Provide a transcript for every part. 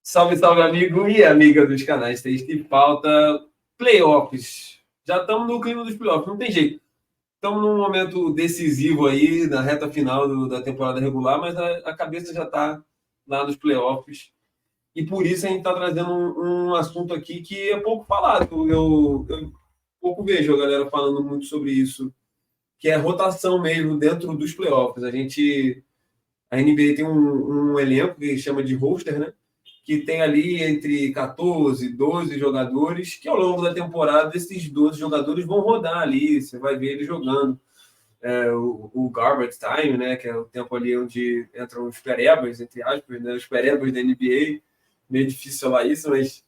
Salve, salve, amigo e amiga dos canais Texto e Pauta. Playoffs. Já estamos no clima dos playoffs, não tem jeito. Estamos num momento decisivo aí, na reta final da temporada regular, mas a cabeça já está lá nos playoffs. E por isso a gente está trazendo um assunto aqui que é pouco falado. Eu pouco vejo a galera falando muito sobre isso, que é rotação mesmo dentro dos playoffs. A NBA tem um elenco que chama de roster, né? Que tem ali entre 14 e 12 jogadores, que ao longo da temporada esses 12 jogadores vão rodar ali, você vai ver eles jogando. O garbage time, né, que é o tempo ali onde entram os perebas, entre aspas, né, os perebas da NBA, meio difícil falar isso, mas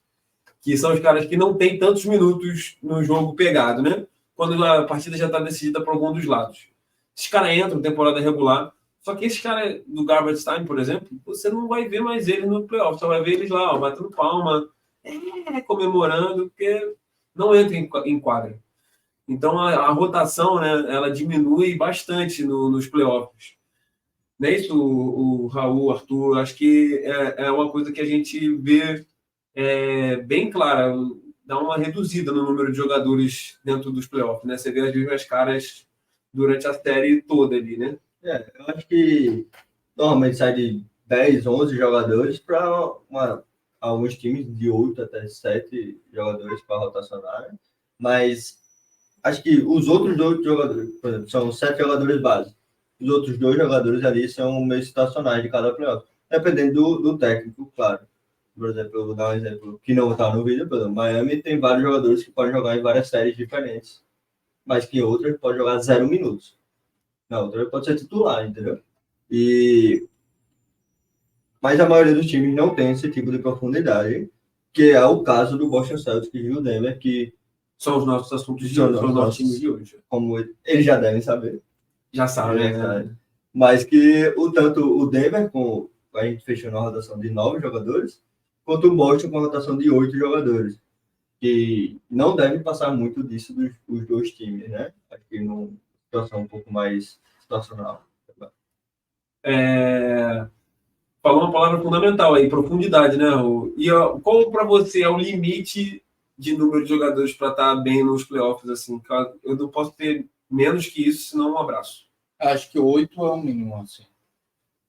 que são os caras que não têm tantos minutos no jogo pegado, né, quando a partida já está decidida para algum dos lados. Esses caras entram temporada regular, só que esse cara do garbage time, por exemplo, você não vai ver mais eles no playoff, só vai ver eles lá, ó, batendo palma, comemorando, porque não entra em quadra. Então a rotação, né, ela diminui bastante nos playoffs. Não é isso, o Raul, Arthur? Acho que é uma coisa que a gente vê bem clara, dá uma reduzida no número de jogadores dentro dos playoffs, né? Você vê as mesmas caras durante a série toda ali, né? Eu acho que normalmente sai de 10, 11 jogadores para alguns times de 8 até 7 jogadores para rotacionar, mas acho que os outros 8 jogadores, por exemplo, são 7 jogadores básicos. Os outros 2 jogadores ali são meio situacionais de cada playoff, dependendo do técnico, claro. Por exemplo, eu vou dar um exemplo que não está no vídeo, por exemplo, Miami tem vários jogadores que podem jogar em várias séries diferentes, mas que outras podem jogar 0 minutos. Na outra pode ser titular, entendeu? Mas a maioria dos times não tem esse tipo de profundidade, que é o caso do Boston Celtics e do Denver, que são os nossos assuntos de hoje, são os nossos times de hoje. Como eles já devem saber. Já sabem, né? Mas que tanto o Denver, com a gente fechou na rotação de 9 jogadores, quanto o Boston com a rotação de 8 jogadores. Que não deve passar muito disso dos dois times, né? Acho que numa situação um pouco mais situacional. Falou uma palavra fundamental aí, profundidade, né? E qual para você é o limite de número de jogadores para estar bem nos playoffs? Assim, eu não posso ter menos que isso, senão um abraço. Acho que 8 é o mínimo, assim.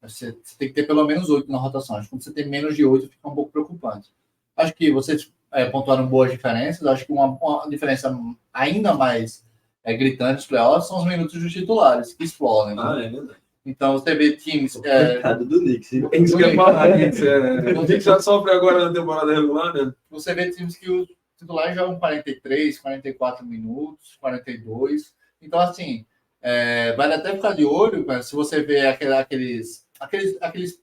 Você tem que ter pelo menos 8 na rotação. Acho que quando você tem menos de 8, fica um pouco preocupante. Acho que vocês pontuaram boas diferenças. Acho que uma diferença ainda mais gritante dos playoffs são os minutos dos titulares, que explodem. Né? É verdade. Então, você vê times... do Knicks. É isso que eu ia falar. O Knicks já sofre agora na temporada regular, né? Você vê times que os titulares jogam 43, 44 minutos, 42. Então, assim, vale até ficar de olho, se você vê aqueles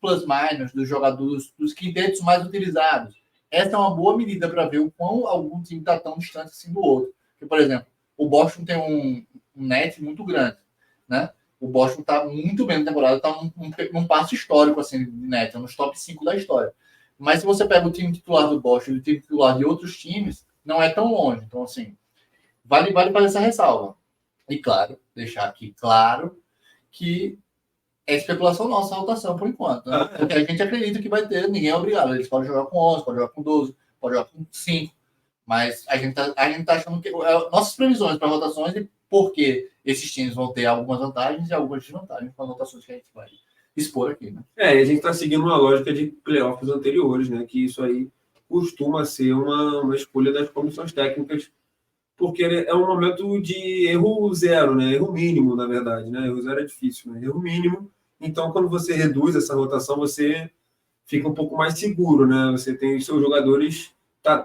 plus-minus dos jogadores, dos quintetos mais utilizados. Essa é uma boa medida para ver o quão algum time está tão distante assim do outro. Porque, por exemplo, o Boston tem um net muito grande, né? O Boston está muito bem na temporada, está num passo histórico assim, de net, nos top 5 da história. Mas se você pega o time titular do Boston e o time titular de outros times, não é tão longe. Então, assim, vale fazer essa ressalva. E, claro, deixar aqui claro que é especulação nossa a rotação, por enquanto. Né? Porque a gente acredita que vai ter, ninguém é obrigado. Eles podem jogar com 11, podem jogar com 12, podem jogar com 5. Mas a gente tá achando que... nossas previsões para rotações e porque esses times vão ter algumas vantagens e algumas desvantagens com as rotações que a gente vai expor aqui, né? E a gente está seguindo uma lógica de playoffs anteriores, né? Que isso aí costuma ser uma escolha das comissões técnicas, porque é um momento de erro zero, né? Erro mínimo, na verdade, né? Erro zero é difícil, né? Erro mínimo. Então, quando você reduz essa rotação, você fica um pouco mais seguro, né? Você tem os seus jogadores,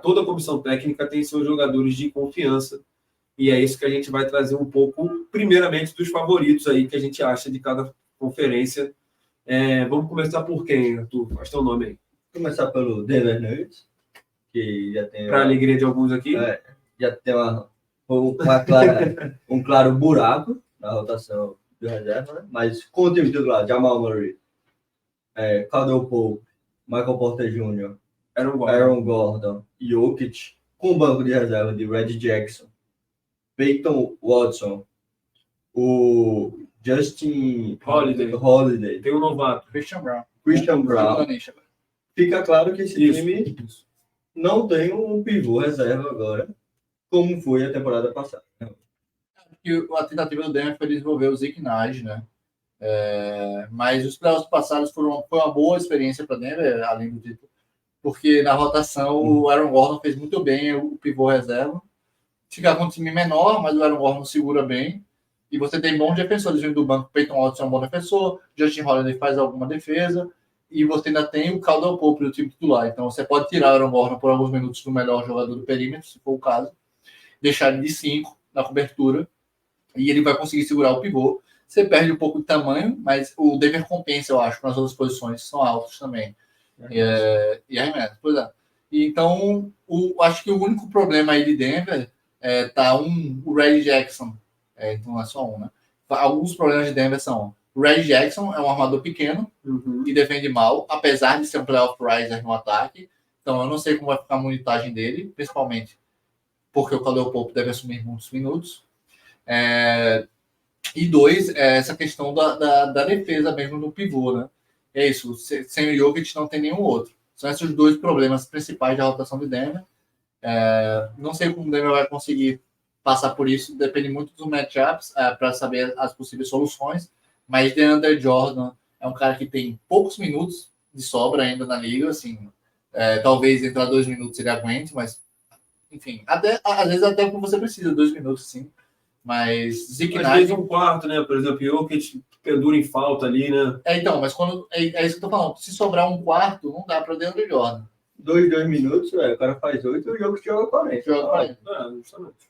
toda a comissão técnica tem seus jogadores de confiança. E é isso que a gente vai trazer um pouco, primeiramente, dos favoritos aí que a gente acha de cada conferência. Vamos começar por quem, Arthur? Faz teu nome aí. Começar pelo Denver Nuggets, que já tem... Para a alegria de alguns aqui. Já tem um claro buraco na rotação do reserva, né? Mas com o time titular, Jamal Murray, Caldwell Pope, Michael Porter Jr., Aaron Gordon, Jokic, com o banco de reserva de Reggie Jackson, Peyton Watson, o Justin Holiday, tem um novato, Christian Brown, fica claro que esse Isso. time não tem um pivô reserva agora, como foi a temporada passada. Que a tentativa do Denver foi desenvolver o Zeke Nage, né? Mas os playoffs passados foi uma boa experiência para Denver, além do título, porque na rotação o Aaron Gordon fez muito bem o pivô reserva. Ficar com um time menor, mas o Aaron Gordon segura bem. E você tem bons defensores vindo do banco. Peyton Watson é um bom defensor, Justin Holiday faz alguma defesa, e você ainda tem o Caldwell Pope do time titular. Então você pode tirar o Aaron Gordon por alguns minutos do melhor jogador do perímetro, se for o caso, deixar ele de 5 na cobertura, e ele vai conseguir segurar o pivô. Você perde um pouco de tamanho, mas o Denver compensa, eu acho, nas outras posições, que são altos também. E arremesso, pois é. E então, acho que o único problema aí de Denver o Reggie Jackson. Então não é só um, né? Alguns problemas de Denver são: o Reggie Jackson é um armador pequeno e defende mal, apesar de ser um playoff riser no ataque. Então eu não sei como vai ficar a monitagem dele, principalmente porque o Caldwell Pope deve assumir muitos minutos. E 2, essa questão da defesa mesmo no pivô, né? É isso, sem o Jokic não tem nenhum outro. São esses 2 problemas principais da rotação de Denver. Não sei como o Denver vai conseguir passar por isso, depende muito dos matchups para saber as possíveis soluções, mas DeAndre Jordan é um cara que tem poucos minutos de sobra ainda na liga, assim, talvez entrar 2 minutos ele aguente, mas enfim, às vezes até como você precisa, 2 minutos, sim. Mas Zeke Às Nage... vezes um quarto, né? Por exemplo, Jokic pendura em falta ali, né? Então, mas é isso que eu tô falando. Se sobrar um quarto, não dá para DeAndre Jordan. 2 minutos, o cara faz 8 e o jogo joga 40. Joga 40. Justamente.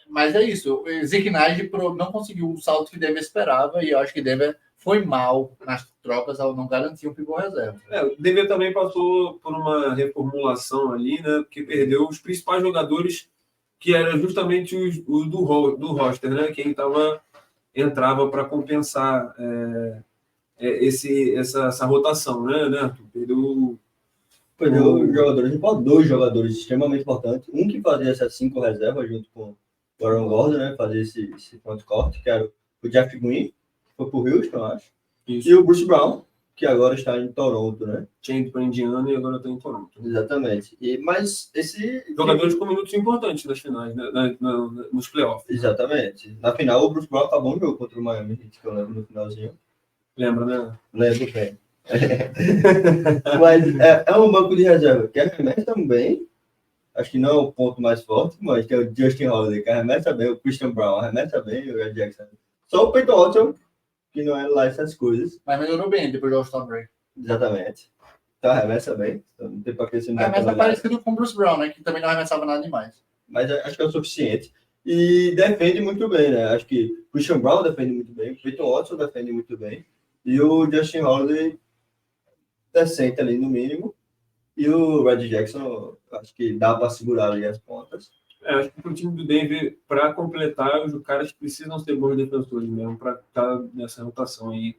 Mas é isso. O Zeke Nage não conseguiu o salto que Denver esperava, e eu acho que Denver foi mal nas trocas ao não garantir um pivô reserva. O Denver também passou por uma reformulação ali, né? Porque perdeu os principais jogadores, que eram justamente os do roster, né? Quem entrava para compensar essa rotação, né? Perdeu jogadores, 2 jogadores extremamente importantes. Um que fazia essas 5 reservas junto com o Aaron Gordon, né? Fazia esse ponto corte, que era o Jeff Green, que foi pro Houston, acho. Isso. E o Bruce Brown, que agora está em Toronto, né? Tinha ido para Indiana e agora está em Toronto. Exatamente. Mas esse... Jogadores com minutos importantes nas finais, né? Nos playoffs. Exatamente. Na final, o Bruce Brown acabou um jogo contra o Miami Heat, que eu lembro no finalzinho. Lembra, né? Lembro bem. Mas é um banco de reserva que arremessa bem. Acho que não é o ponto mais forte, mas tem o Justin Holiday, que arremessa bem, o Christian Brown arremessa bem, o Red Jackson. Só o Peyton Watson, que não é lá essas coisas. Mas melhorou bem depois do All-Star Break. Exatamente. Então arremessa bem. Então, não tem para que você não arremessa parecido com o Bruce Brown, né? Que também não arremessava nada demais. Mas acho que é o suficiente. E defende muito bem, né? Acho que o Christian Brown defende muito bem, o Peyton Watson defende muito bem. E o Justin Holiday decente ali no mínimo. E o Red Jackson, acho que dá para segurar ali as pontas. Acho que para o time do Denver, para completar, os caras precisam ser bons defensores mesmo, para estar nessa rotação e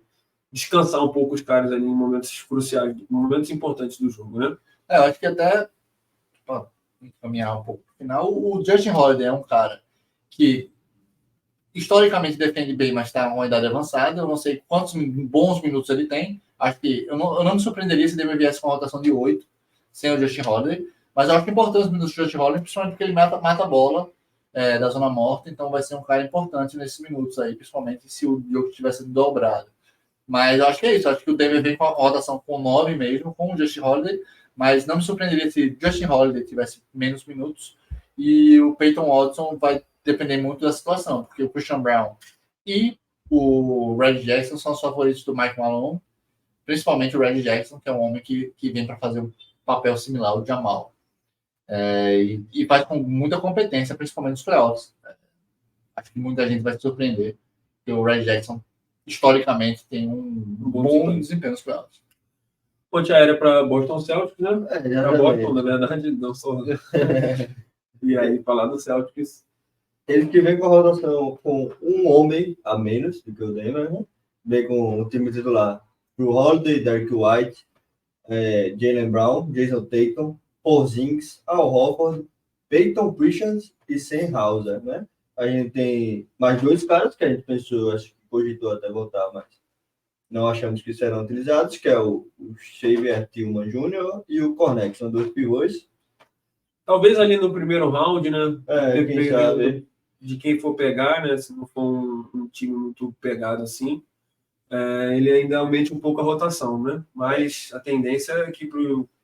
descansar um pouco os caras ali em momentos cruciais, momentos importantes do jogo, né? Eu acho que até, caminhar um pouco no final, o Justin Holiday é um cara que historicamente defende bem, mas está em uma idade avançada. Eu não sei quantos bons minutos ele tem. Acho que eu não me surpreenderia se ele viesse com uma rotação de 8 sem o Justin Holiday. Mas eu acho que é importante os minutos do Justin Holiday, principalmente porque ele mata a bola da zona morta. Então vai ser um cara importante nesses minutos aí, principalmente se o jogo tivesse dobrado. Mas eu acho que é isso. Eu acho que o Denver vem com a rotação com 9 mesmo, com o Justin Holiday. Mas não me surpreenderia se Justin Holiday tivesse menos minutos. E o Peyton Watson vai depender muito da situação, porque o Christian Brown e o Red Jackson são os favoritos do Mike Malone, principalmente o Red Jackson, que é um homem que vem para fazer um papel similar ao Jamal. E faz com muita competência, principalmente nos playoffs. Acho que muita gente vai se surpreender, porque o Red Jackson, historicamente, tem um bom desempenho nos playoffs. Ponte aérea para Boston Celtics, né? Para Boston, na verdade, não só. E aí, falar do Celtics. Ele que vem com a rotação com um homem a menos do que o Denver, né? Vem com o time titular Drew Holiday, Derek White, Jaylen Brown, Jason Tatum, Porzingis, Al Horford, Peyton Pritchard e Sam Hauser, né? A gente tem mais 2 caras que a gente pensou, acho que cogitou até voltar, mas não achamos que serão utilizados, que é o Xavier Tillman Jr. e o Cornet, que são 2 pivôs. Talvez ali no primeiro round, né? Quem Dependendo sabe. de quem for pegar, né? Se não for um time muito pegado assim, ele ainda aumente um pouco a rotação, né? Mas a tendência é que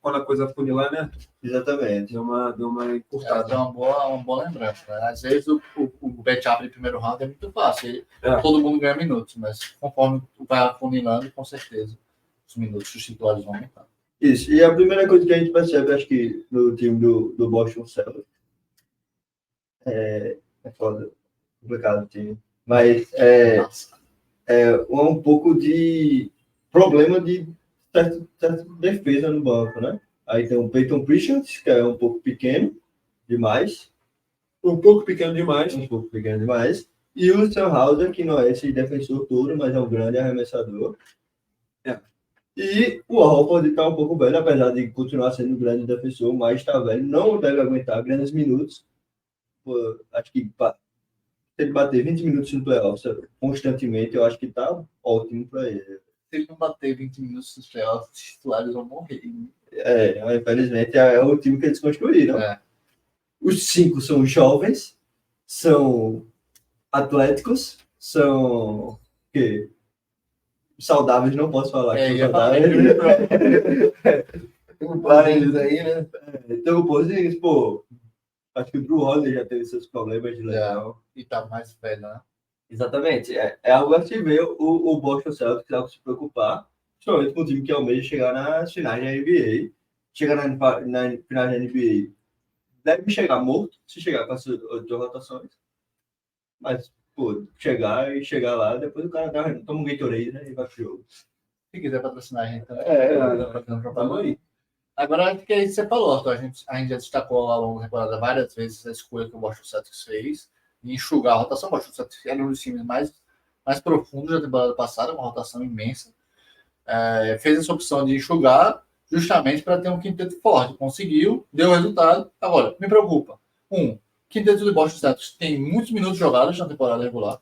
quando a coisa funilar, né? Exatamente. Deu uma É encurtada. uma boa lembrança. Né? Às vezes o matchup de primeiro round é muito fácil. É. Todo mundo ganha minutos, mas conforme vai afunilando, com certeza, os minutos dos titulares vão aumentar. Isso. E a primeira coisa que a gente percebe, acho que no time do Boston Celtics, é foda, complicado o time, mas um pouco de problema de certa defesa no banco, né? Aí tem o Peyton Pritchard, que é um pouco pequeno demais. Um pouco pequeno demais. E o Sam Hauser, que não é esse defensor todo, mas é um grande arremessador. E o Horford está um pouco velho, apesar de continuar sendo um grande defensor, mas está velho, não deve aguentar grandes minutos. Pô, acho que se ele bater 20 minutos no playoffs constantemente, eu acho que está ótimo para ele. Se ele não bater 20 minutos nos playoffs, os titulares vão morrer. Infelizmente é o time que eles construíram. Os 5 são jovens, são atléticos, são que saudáveis, não posso falar que são saudáveis. Eles aí, né? Então, pô, acho que o Drew Holiday já teve seus problemas de lesão. E tá mais velho, né? Exatamente. É algo a se ver o Boston Celtics, é algo a se preocupar, principalmente com o time que almeja chegar nas finais da NBA. Chegar na finais da NBA, deve chegar morto, se chegar com as 8 rotações. Mas, pô, chegar lá, depois o cara toma um Gatorade, né? E vai pro jogo. Se quiser patrocinar a gente também. Tamo aí. Agora, o que você falou, a gente já destacou ao longo da temporada várias vezes a escolha que o Boston Celtics fez em enxugar a rotação. O Boston Celtics era um dos times mais profundos da temporada passada, uma rotação imensa. Fez essa opção de enxugar justamente para ter um quinteto forte. Conseguiu, deu resultado. Agora, me preocupa. Quinteto do Boston Celtics tem muitos minutos jogados na temporada regular.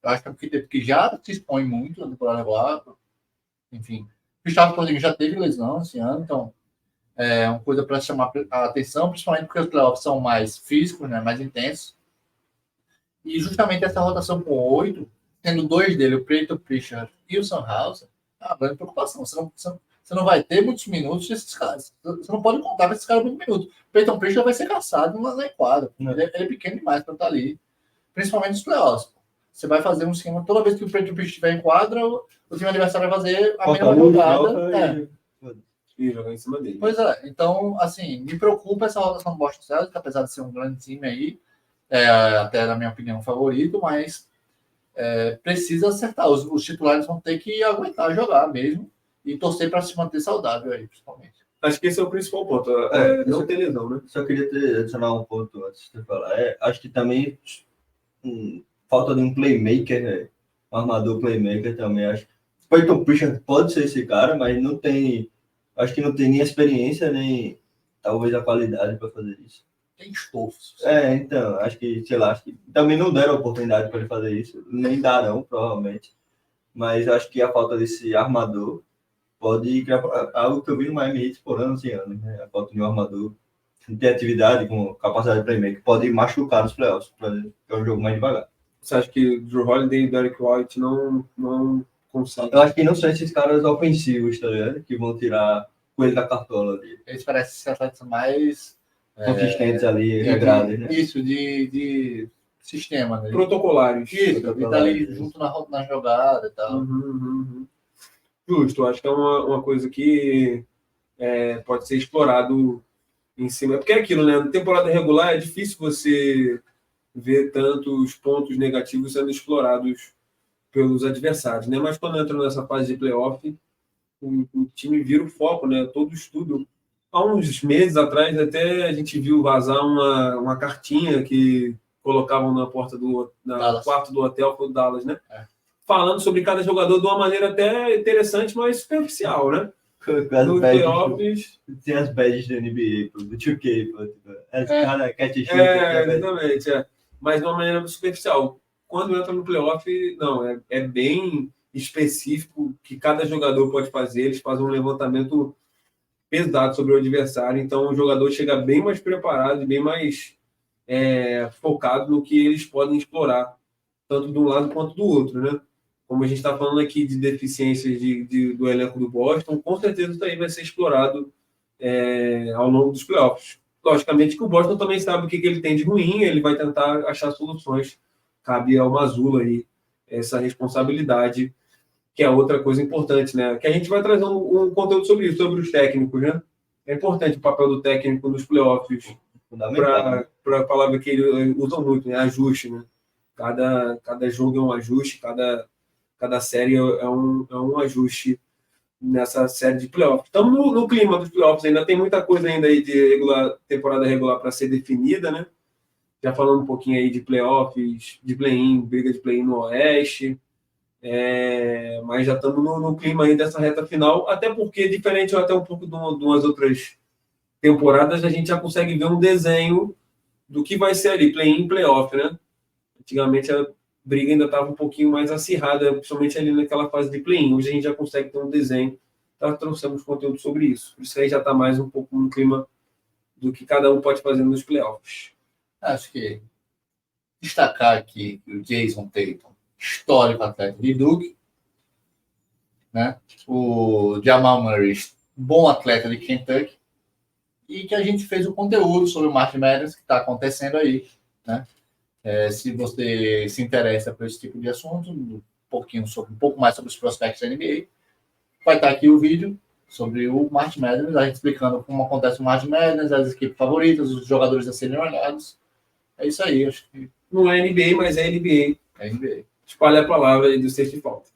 Eu acho que é um quinteto que já se expõe muito na temporada regular. Enfim, o Gustavo Porzingis já teve lesão esse ano, então é uma coisa para chamar a atenção, principalmente porque os playoffs são mais físicos, né, mais intensos. E justamente essa rotação com 8, tendo 2 dele, o Peyton Pritchard e o Sam Hauser, é uma grande preocupação. Você não vai ter muitos minutos desses caras. Você não pode contar com esses caras muitos minutos. O Peyton Pritchard vai ser caçado na quadra. Ele é pequeno demais para estar ali, principalmente nos playoffs. Você vai fazer um esquema, toda vez que o Peyton Pritchard estiver em quadra, o time adversário vai fazer a mesma jogada. E jogar em cima dele. Pois é, então, assim, me preocupa essa rotação do Boston Celtics, apesar de ser um grande time aí, até na minha opinião favorito, mas precisa acertar. Os titulares vão ter que aguentar jogar mesmo e torcer para se manter saudável aí, principalmente. Acho que esse é o principal ponto, não ter lesão, né? Só queria adicionar um ponto antes de você falar. Acho que também falta de um playmaker, né? Um armador playmaker também. Acho que o Peyton Pritchard pode ser esse cara, mas não tem. Acho que não tem nem experiência, nem talvez a qualidade para fazer isso. Tem estofos. Então, acho que também não deram oportunidade para ele fazer isso, nem darão, provavelmente. Mas acho que a falta desse armador pode criar algo que eu vi no Miami Heat por anos e anos, né? A falta de um armador que tem atividade, com capacidade de playmaker, pode machucar nos playoffs, que é um jogo mais devagar. Você acha que Drew Holiday e Derek White não conseguem? Eu acho que não são esses caras ofensivos, tá ligado? Que vão tirar coelho da cartola ali. Eles parecem ser atletas mais consistentes ali, regrados, né? Isso, de sistema, né? Protocolares. Isso, de estar ali junto na jogada e tal. Justo, acho que é uma coisa que pode ser explorado em cima. Porque é aquilo, né? Na temporada regular é difícil você ver tantos pontos negativos sendo explorados pelos adversários, né? Mas quando entra nessa fase de playoff, o time vira o foco, né? Todo estudo. Há uns meses atrás, até a gente viu vazar uma cartinha que colocavam na porta do quarto do hotel do Dallas, né? Falando sobre cada jogador de uma maneira até interessante, mas superficial, né? Nos playoffs, tem as badges da NBA, do 2K, cada catch shoot. Exatamente, mas de uma maneira superficial. Quando entra no playoff, não, é bem específico que cada jogador pode fazer. Eles fazem um levantamento pesado sobre o adversário, então o jogador chega bem mais preparado e bem mais focado no que eles podem explorar, tanto de um lado quanto do outro, né? Como a gente está falando aqui de deficiências do elenco do Boston, com certeza isso aí vai ser explorado ao longo dos playoffs. Logicamente que o Boston também sabe o que ele tem de ruim, ele vai tentar achar soluções. Cabe ao Mazzulla aí essa responsabilidade, que é outra coisa importante, né? Que a gente vai trazer um conteúdo sobre isso, sobre os técnicos, né? É importante o papel do técnico nos playoffs, para a palavra que eles usam muito, né? Ajuste, né? Cada jogo é um ajuste, cada série é um ajuste nessa série de playoffs. Estamos no clima dos playoffs, ainda tem muita coisa ainda aí de temporada regular para ser definida, né? Já falando um pouquinho aí de playoffs, de play-in, briga de play-in no Oeste, mas já estamos no clima aí dessa reta final, até porque, diferente até um pouco de umas outras temporadas, a gente já consegue ver um desenho do que vai ser ali, play-in e playoff, né? Antigamente a briga ainda estava um pouquinho mais acirrada, principalmente ali naquela fase de play-in. Hoje a gente já consegue ter um desenho, então trouxemos conteúdo sobre isso. Isso aí já está mais um pouco no clima do que cada um pode fazer nos playoffs. Acho que destacar aqui que o Jason Tatum, histórico atleta de Duke, né? O Jamal Murray, bom atleta de Kentucky, e que a gente fez o conteúdo sobre o March Madness que está acontecendo aí, né? Se você se interessa por esse tipo de assunto, um pouco mais sobre os prospectos da NBA, vai estar aqui o vídeo sobre o March Madness, a gente explicando como acontece o March Madness, as equipes favoritas, os jogadores a serem olhados. É isso aí, acho que não é NBA, mas é NBA. É NBA. Espalha a palavra aí do safety falta.